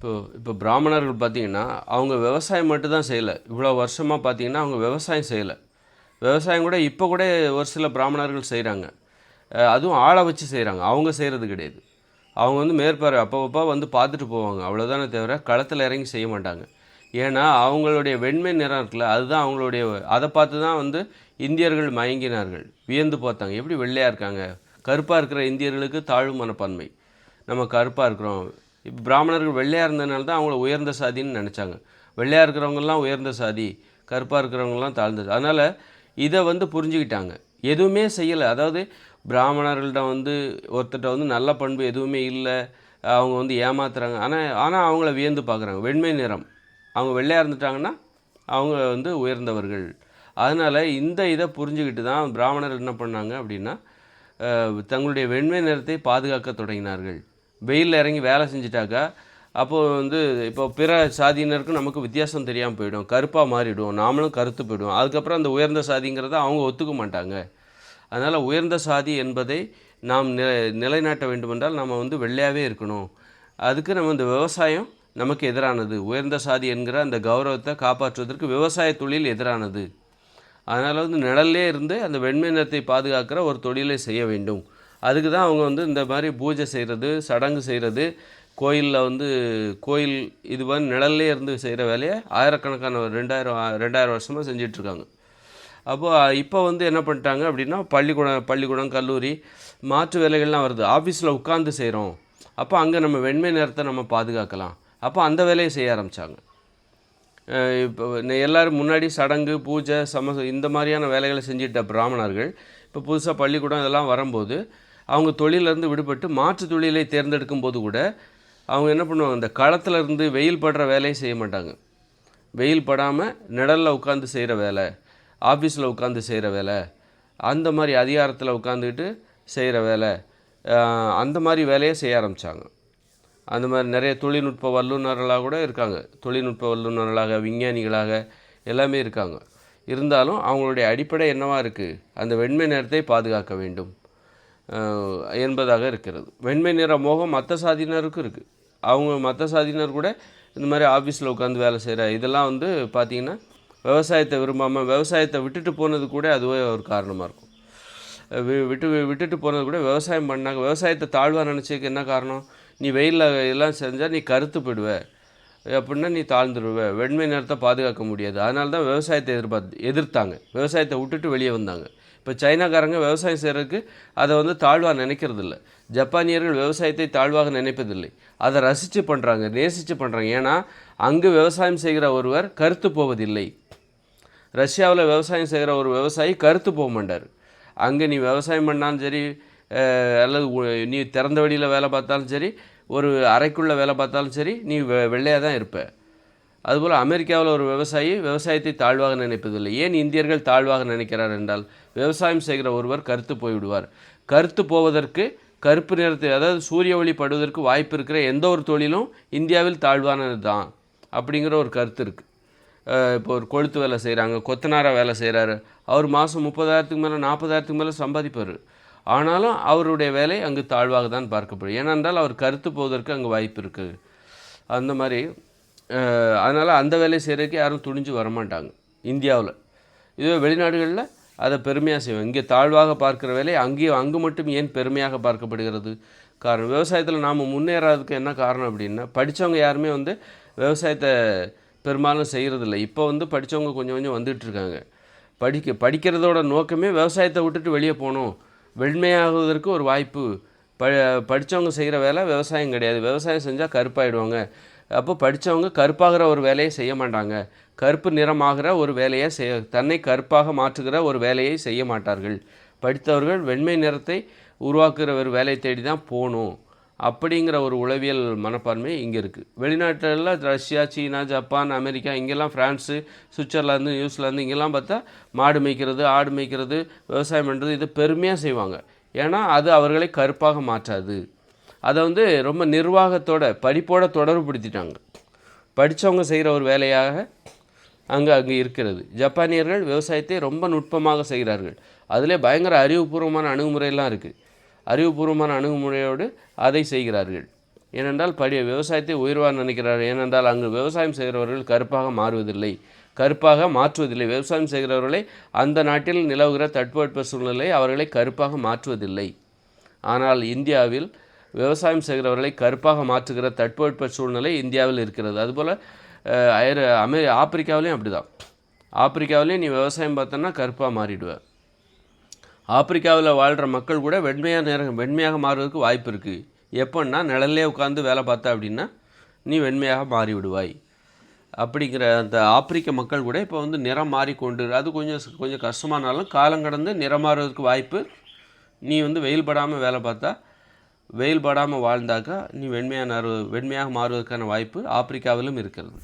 இப்போ பிராமணர்கள் பார்த்தீங்கன்னா, அவங்க விவசாயம் மட்டும் தான் செய்யல. இவ்வளோ வருஷமா பார்த்தீங்கன்னா, அவங்க விவசாயம் செய்யல. விவசாயம் கூட இப்போ கூட ஒரு சில பிராமணர்கள் செய்கிறாங்க. அதுவும் ஆளை வச்சு செய்கிறாங்க. அவங்க செய்கிறது கிடையாது. அவங்க வந்து மேற்பார்வை அப்பப்போ வந்து பார்த்துட்டு போவாங்க. அவ்வளோதானே தவிர களத்தில் இறங்கி செய்ய மாட்டாங்க. ஏன்னா, அவங்களுடைய வெண்மை நிறம் இருக்குல்ல, அதுதான் அவங்களுடைய அதை பார்த்து தான் வந்து இந்தியர்கள் மயங்கினார்கள். வியந்து பார்த்தாங்க. எப்படி வெள்ளையா இருக்காங்க? கருப்பா இருக்கிற இந்தியர்களுக்கு தாழ்வு மனப்பான்மை. நம்ம கருப்பா இருக்கிறோம். இப்போ பிராமணர்கள் வெள்ளையா இருந்ததுனால தான் அவங்கள உயர்ந்த சாதின்னு நினச்சாங்க. வெள்ளையா இருக்கிறவங்கலாம் உயர்ந்த சாதி, கருப்பா இருக்கிறவங்கலாம் தாழ்ந்தது. அதனால் இதை வந்து புரிஞ்சுக்கிட்டாங்க. எதுவுமே செய்யலை. அதாவது பிராமணர்கள்ட்ட வந்து ஒருத்தர்கிட்ட வந்து நல்ல பண்பு எதுவுமே இல்லை, அவங்க வந்து ஏமாத்துறாங்க. ஆனால் அவங்கள வியந்து பார்க்குறாங்க. வெண்மை நிறம், அவங்க வெள்ளையாக இருந்துட்டாங்கன்னா அவங்க வந்து உயர்ந்தவர்கள். அதனால் இந்த இதை புரிஞ்சுக்கிட்டு தான் பிராமணர்கள் என்ன பண்ணாங்க அப்படின்னா, தங்களுடைய வெண்மை நிறத்தை பாதுகாக்க தொடங்கினார்கள். வெயிலில் இறங்கி வேலை செஞ்சிட்டாக்கா அப்போது வந்து இப்போ பிற சாதியினருக்கும் நமக்கு வித்தியாசம் தெரியாமல் போயிடும், கருப்பாக மாறிவிடும், நாமளும் கருத்து போயிடுவோம். அதுக்கப்புறம் அந்த உயர்ந்த சாதிங்கிறத அவங்க ஒத்துக்க மாட்டாங்க. அதனால் உயர்ந்த சாதி என்பதை நாம் நிலைநாட்ட வேண்டுமென்றால் நம்ம வந்து வெள்ளையாகவே இருக்கணும். அதுக்கு நம்ம இந்த விவசாயம் நமக்கு எதிரானது. உயர்ந்த சாதி என்கிற அந்த கௌரவத்தை காப்பாற்றுவதற்கு விவசாய தொழில் எதிரானது. அதனால் வந்து நிழல்லே இருந்து அந்த வெண்மை நிறத்தை பாதுகாக்கிற ஒரு தொழிலை செய்ய வேண்டும். அதுக்கு தான் அவங்க வந்து இந்த மாதிரி பூஜை செய்கிறது, சடங்கு செய்கிறது, கோயிலில் வந்து கோயில் இது மாதிரி நிழல்லே இருந்து செய்கிற வேலையை ஆயிரக்கணக்கான 2000 வருஷமாக செஞ்சிட்ருக்காங்க. அப்போது இப்போ வந்து என்ன பண்ணிட்டாங்க அப்படின்னா, பள்ளிக்கூடம் கல்லூரி மாற்று வேலைகள்லாம் வருது. ஆஃபீஸில் உட்காந்து செய்கிறோம், அப்போ அங்கே நம்ம வெண்மை நிறத்தை நம்ம பாதுகாக்கலாம். அப்போ அந்த வேலையை செய்ய ஆரம்பித்தாங்க. இப்போ எல்லோரும் முன்னாடி சடங்கு பூஜை இந்த மாதிரியான வேலைகளை செஞ்சிட்ட பிராமணர்கள் இப்போ புதுசாக பள்ளிக்கூடம் இதெல்லாம் வரும்போது அவங்க தொழிலேருந்து விடுபட்டு மாற்று தொழிலை தேர்ந்தெடுக்கும் போது கூட அவங்க என்ன பண்ணுவாங்க, இந்த களத்தில் இருந்து வெயில் படுற வேலையை செய்ய மாட்டாங்க. வெயில் படாமல் நிழலில் உட்காந்து செய்கிற வேலை, ஆஃபீஸில் உட்காந்து செய்கிற வேலை, அந்த மாதிரி அதிகாரத்தில் உட்காந்துக்கிட்டு செய்கிற வேலை, அந்த மாதிரி வேலையை செய்ய ஆரம்பித்தாங்க. அந்த மாதிரி நிறைய தொழில்நுட்ப வல்லுநர்களாக கூட இருக்காங்க. தொழில்நுட்ப வல்லுநர்களாக, விஞ்ஞானிகளாக எல்லாமே இருக்காங்க. இருந்தாலும் அவங்களுடைய அடிப்படை என்னவாக இருக்குது, அந்த வெண்மை நிறத்தை பாதுகாக்க வேண்டும் என்பதாக இருக்கிறது. வெண்மை நிற மோகம் மற்ற சாதியினருக்கும் இருக்குது. அவங்க மற்ற சாதியினர் கூட இந்த மாதிரி ஆஃபீஸில் உட்காந்து வேலை செய்கிற இதெல்லாம் வந்து பார்த்திங்கன்னா விவசாயத்தை விரும்பாமல் விவசாயத்தை விட்டுட்டு போனது கூட அதுவே ஒரு காரணமாக இருக்கும். விட்டுட்டு போனது கூட விவசாயம் பண்ணாங்க. விவசாயத்தை தாழ்வாக நினச்சதுக்கு என்ன காரணம், நீ வெயிலில் எல்லாம் செஞ்சால் நீ கருத்து போயிடுவ அப்படின்னா நீ தாழ்ந்துடுவ, வெண்மை நிறத்தை பாதுகாக்க முடியாது. அதனால தான் விவசாயத்தை எதிர்த்தாங்க, விவசாயத்தை விட்டுட்டு வெளியே வந்தாங்க. இப்போ சைனாக்காரங்க விவசாயம் செய்கிறதுக்கு அதை வந்து தாழ்வாக நினைக்கிறதில்ல. ஜப்பானியர்கள் விவசாயத்தை தாழ்வாக நினைப்பதில்லை, அதை ரசித்து பண்ணுறாங்க, நேசித்து பண்ணுறாங்க. ஏன்னா அங்கு விவசாயம் செய்கிற ஒருவர் கருத்து போவதில்லை. ரஷ்யாவில் விவசாயம் செய்கிற ஒரு விவசாயி கருத்து போக மாட்டார். அங்கே நீ விவசாயம் பண்ணாலும் சரி, அல்லது நீ திறந்த வெளியில் வேலை பார்த்தாலும் சரி, ஒரு அறைக்குள்ளே வேலை பார்த்தாலும் சரி, நீ வெள்ளையாக தான் இருப்ப. அதுபோல் அமெரிக்காவில் ஒரு விவசாயி விவசாயத்தை தாழ்வாக நினைப்பதில்லை. ஏன் இந்தியர்கள் தாழ்வாக நினைக்கிறார் என்றால், விவசாயம் செய்கிற ஒருவர் கருத்து போய்விடுவார். கருத்து போவதற்கு கருப்பு நிறத்தை, அதாவது சூரிய ஒளி படுவதற்கு வாய்ப்பு இருக்கிற எந்த ஒரு தொழிலும் இந்தியாவில் தாழ்வானது தான் அப்படிங்கிற ஒரு கருத்து இருக்குது. இப்போ ஒரு கொளுத்து வேலை செய்கிறாங்க, கொத்தனாராக வேலை செய்கிறாரு, அவர் மாதம் 30,000க்கு மேலே 40,000க்கு மேலே சம்பாதிப்பார். ஆனாலும் அவருடைய வேலை அங்கு தாழ்வாக தான் பார்க்கப்படும். ஏனென்றால் அவர் கருத்து போவதற்கு அங்கே வாய்ப்பு இருக்குது. அந்த மாதிரி அதனால் அந்த வேலையை செய்கிறதுக்கு யாரும் துணிஞ்சு வரமாட்டாங்க இந்தியாவில். இதுவே வெளிநாடுகளில் அதை பெருமையாக செய்வோம். இங்கே தாழ்வாக பார்க்குற வேலை அங்கு மட்டும் ஏன் பெருமையாக பார்க்கப்படுகிறது? காரணம், விவசாயத்தில் நாம் முன்னேறாததுக்கு என்ன காரணம் அப்படின்னா, படித்தவங்க யாருமே வந்து விவசாயத்தை பெரும்பாலும் செய்கிறதில்ல. இப்போ வந்து படித்தவங்க கொஞ்சம் கொஞ்சம் வந்துட்டுருக்காங்க. படிக்கிறதோட நோக்கமே விவசாயத்தை விட்டுட்டு வெளியே போகணும், வெண்மையாகுவதற்கு ஒரு வாய்ப்பு. படித்தவங்க செய்கிற வேலை விவசாயம் கிடையாது, விவசாயம் செஞ்சால் கருப்பாயிடுவாங்க. அப்போ படித்தவங்க கருப்பாகிற ஒரு வேலையை செய்ய மாட்டாங்க, கருப்பு நிறமாகிற ஒரு வேலையை தன்னை கருப்பாக மாற்றுகிற ஒரு வேலையை செய்ய மாட்டார்கள். படித்தவர்கள் வெண்மை நிறத்தை உருவாக்குகிற ஒரு வேலையை தேடி தான் போகணும் அப்படிங்கிற ஒரு உளவியல் மனப்பான்மை இங்கே இருக்குது. வெளிநாட்டில் ரஷ்யா, சீனா, ஜப்பான், அமெரிக்கா, இங்கெல்லாம் ஃப்ரான்ஸு, சுவிட்சர்லாந்து, நியூசிலாந்து, இங்கெல்லாம் பார்த்தா மாடு மேய்க்கிறது, ஆடு மேய்க்கிறது, விவசாயம் பண்ணுறது இது பெருமையாக செய்வாங்க. ஏன்னா அது அவர்களை கருப்பாக மாற்றாது. அதை வந்து ரொம்ப நிர்வாகத்தோட படிப்போட தொடர்புபடுத்திட்டாங்க. படித்தவங்க செய்கிற ஒரு வேலையாக அங்கே இருக்கிறது. ஜப்பானியர்கள் விவசாயத்தை ரொம்ப நுட்பமாக செய்கிறார்கள். அதிலே பயங்கர அறிவுபூர்வமான அணுகுமுறையெல்லாம் இருக்குது. அறிவுபூர்வமான அணுகுமுறையோடு அதை செய்கிறார்கள். ஏனென்றால் விவசாயத்தை உயர்வாக நினைக்கிறார். ஏனென்றால் அங்கு விவசாயம் செய்கிறவர்கள் கருப்பாக மாறுவதில்லை, கருப்பாக மாற்றுவதில்லை. விவசாயம் செய்கிறவர்களை அந்த நாட்டில் நிலவுகிற தட்பவெட்ப சூழ்நிலை அவர்களை கருப்பாக மாற்றுவதில்லை. ஆனால் இந்தியாவில் விவசாயம் செய்கிறவர்களை கருப்பாக மாற்றுகிற தட்பவெட்ப சூழ்நிலை இந்தியாவில் இருக்கிறது. அதுபோல் ஆப்பிரிக்காவிலையும் அப்படி தான். ஆப்பிரிக்காவிலையும் நீ விவசாயம் பார்த்தோன்னா கருப்பாக மாறிடுவேன். ஆப்பிரிக்காவில் வாழ்கிற மக்கள் கூட வெண்மையாக மாறுவதற்கு வாய்ப்பு இருக்குது. எப்போன்னா நிழல்லே உட்காந்து வேலை பார்த்தா அப்படின்னா நீ வெண்மையாக மாறிவிடுவாய். அப்படிங்கிற அந்த ஆப்பிரிக்க மக்கள் கூட இப்போ வந்து நிறம் மாறிக்கொண்டு, அது கொஞ்சம் கஷ்டமானாலும் காலம் கடந்து நிறம் மாறுவதற்கு வாய்ப்பு. நீ வந்து வெயில் படாமல் வேலை பார்த்தா, வெயில் படாமல் வாழ்ந்தாக்கா நீ வெண்மையாக மாறுவதற்கான வாய்ப்பு ஆப்பிரிக்காவிலும் இருக்கிறது.